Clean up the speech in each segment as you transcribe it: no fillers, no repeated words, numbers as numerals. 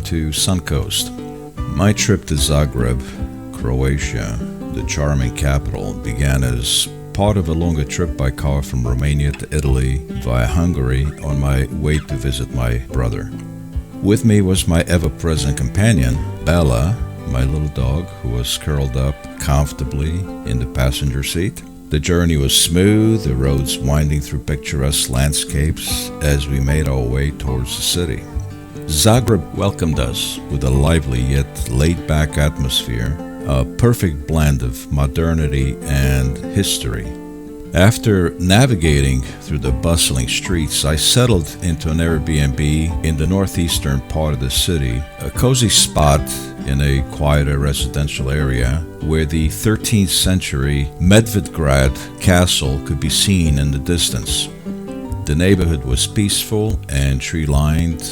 to Suncoast. My trip to Zagreb, Croatia, the charming capital, began as part of a longer trip by car from Romania to Italy via Hungary on my way to visit my brother. With me was my ever-present companion, Bella, my little dog, who was curled up comfortably in the passenger seat. The journey was smooth, the roads winding through picturesque landscapes as we made our way towards the city. Zagreb welcomed us with a lively yet laid-back atmosphere, a perfect blend of modernity and history. After navigating through the bustling streets, I settled into an Airbnb in the northeastern part of the city, a cozy spot in a quieter residential area where the 13th century Medvedgrad castle could be seen in the distance. The neighborhood was peaceful and tree-lined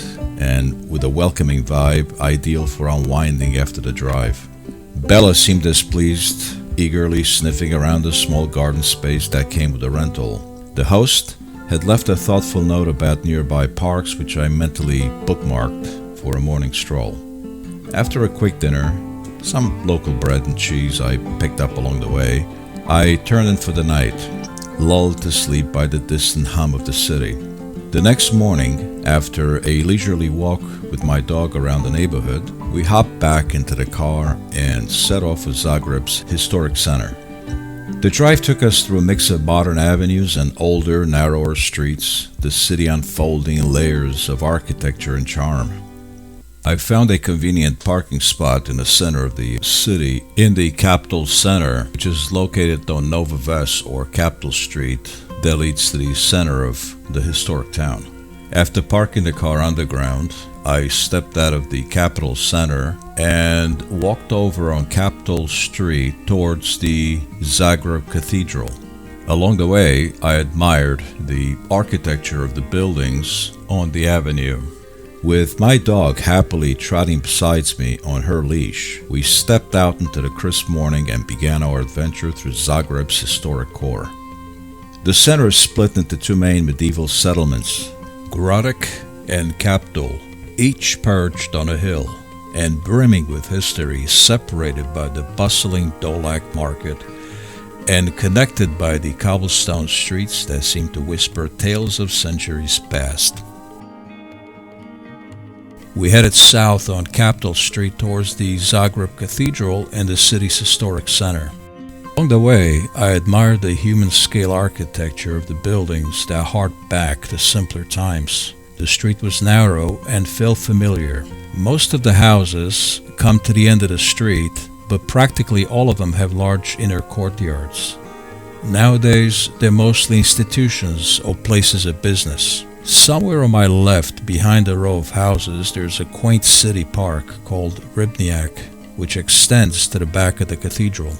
and with a welcoming vibe, ideal for unwinding after the drive. Bella seemed displeased, eagerly sniffing around the small garden space that came with the rental. The host had left a thoughtful note about nearby parks, which I mentally bookmarked for a morning stroll. After a quick dinner, some local bread and cheese I picked up along the way, I turned in for the night, lulled to sleep by the distant hum of the city. The next morning, after a leisurely walk with my dog around the neighborhood, we hopped back into the car and set off for Zagreb's historic center. The drive took us through a mix of modern avenues and older, narrower streets, the city unfolding in layers of architecture and charm. I found a convenient parking spot in the center of the city in the Kaptol Center, which is located on Nova Ves or Kaptol Street that leads to the center of the historic town. After parking the car underground, I stepped out of the Kaptol Center and walked over on Kaptol Street towards the Zagreb Cathedral. Along the way, I admired the architecture of the buildings on the avenue. With my dog happily trotting beside me on her leash, we stepped out into the crisp morning and began our adventure through Zagreb's historic core. The center is split into two main medieval settlements, Gradec and Kaptol, each perched on a hill and brimming with history, separated by the bustling Dolac Market and connected by the cobblestone streets that seem to whisper tales of centuries past. We headed south on Kaptol Street towards the Zagreb Cathedral and the city's historic center. Along the way, I admired the human-scale architecture of the buildings that harked back to simpler times. The street was narrow and felt familiar. Most of the houses come to the end of the street, but practically all of them have large inner courtyards. Nowadays, they're mostly institutions or places of business. Somewhere on my left, behind a row of houses, there's a quaint city park called Rybniak, which extends to the back of the cathedral.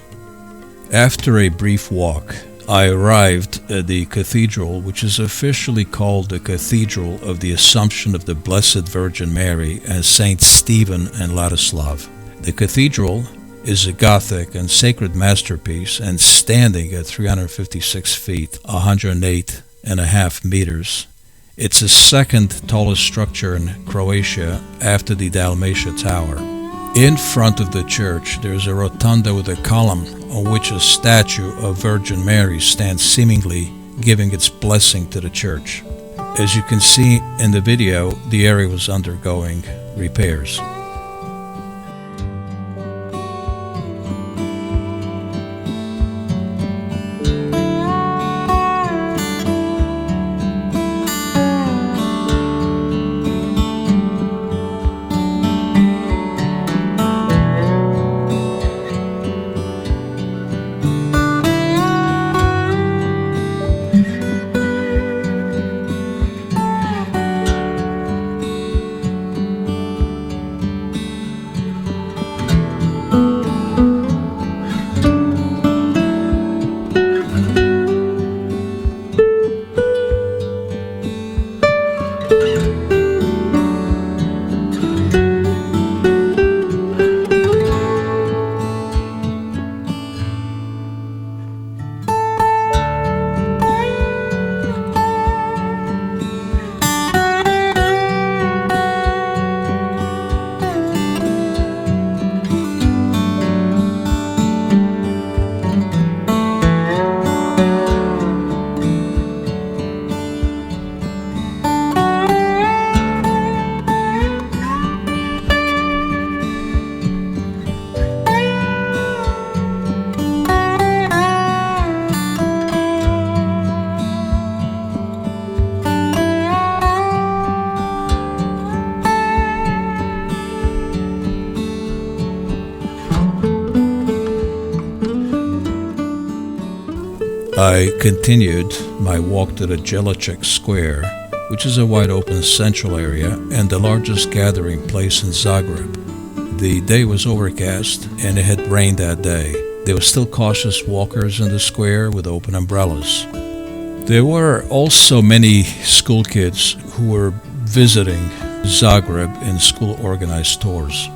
After a brief walk, I arrived at the cathedral, which is officially called the Cathedral of the Assumption of the Blessed Virgin Mary and Saints Stephen and Ladislav. The cathedral is a Gothic and sacred masterpiece and standing at 356 feet, 108.5 meters. It's the second tallest structure in Croatia after the Dalmatia Tower. In front of the church, there's a rotunda with a column on which a statue of Virgin Mary stands, seemingly giving its blessing to the church. As you can see in the video, the area was undergoing repairs. I continued my walk to the Jelačić Square, which is a wide open central area and the largest gathering place in Zagreb. The day was overcast and it had rained that day. There were still cautious walkers in the square with open umbrellas. There were also many school kids who were visiting Zagreb in school-organized tours.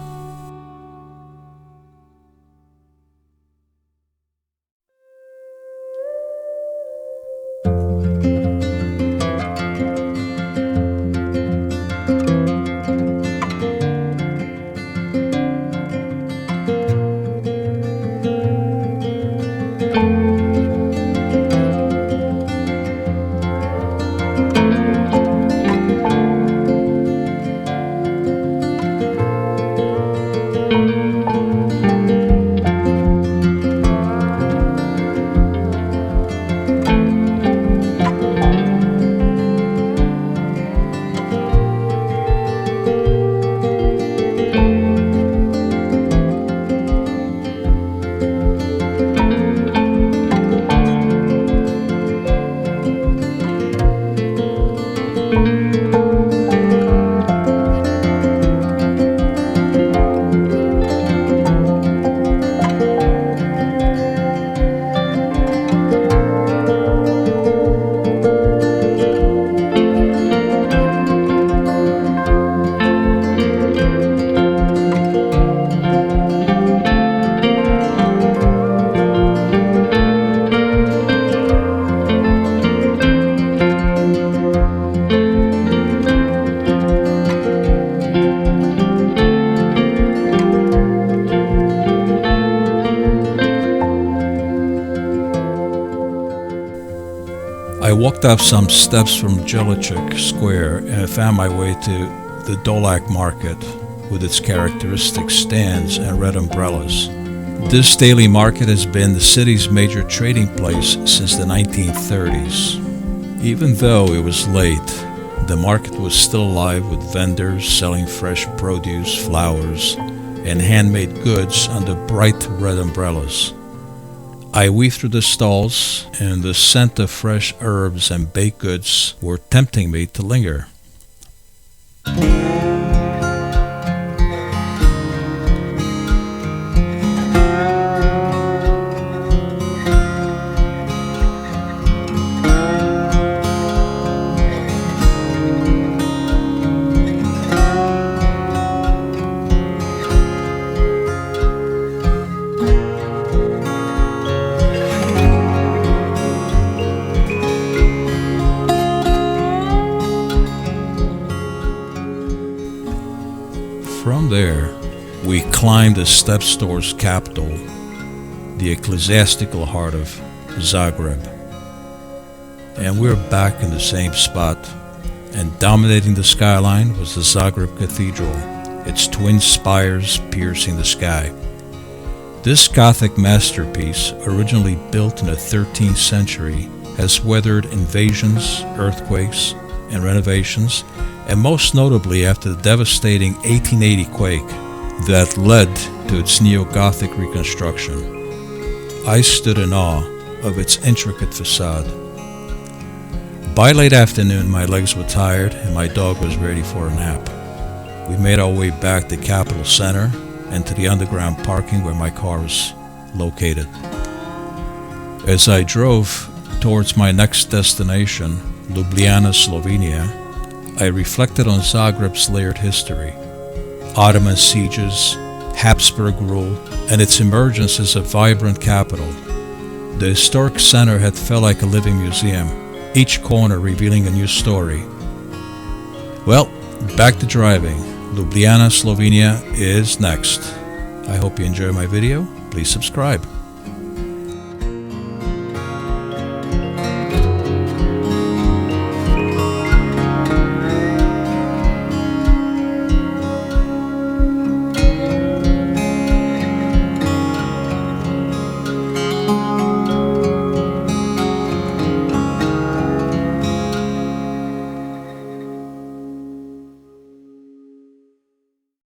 I walked up some steps from Jelačić Square and I found my way to the Dolac Market with its characteristic stands and red umbrellas. This daily market has been the city's major trading place since the 1930s. Even though it was late, the market was still alive with vendors selling fresh produce, flowers, and handmade goods under bright red umbrellas. I weaved through the stalls, and the scent of fresh herbs and baked goods were tempting me to linger. From there, we climbed the steps towards Kaptol, the ecclesiastical heart of Zagreb. And we're back in the same spot, and dominating the skyline was the Zagreb Cathedral, its twin spires piercing the sky. This Gothic masterpiece, originally built in the 13th century, has weathered invasions, earthquakes, and renovations, and most notably after the devastating 1880 quake that led to its neo-Gothic reconstruction. I stood in awe of its intricate facade. By late afternoon, my legs were tired and my dog was ready for a nap. We made our way back to Capitol Center and to the underground parking where my car was located. As I drove towards my next destination, Ljubljana, Slovenia, I reflected on Zagreb's layered history, Ottoman sieges, Habsburg rule, and its emergence as a vibrant capital. The historic center had felt like a living museum, each corner revealing a new story. Well, back to driving. Ljubljana, Slovenia is next. I hope you enjoy my video. Please subscribe.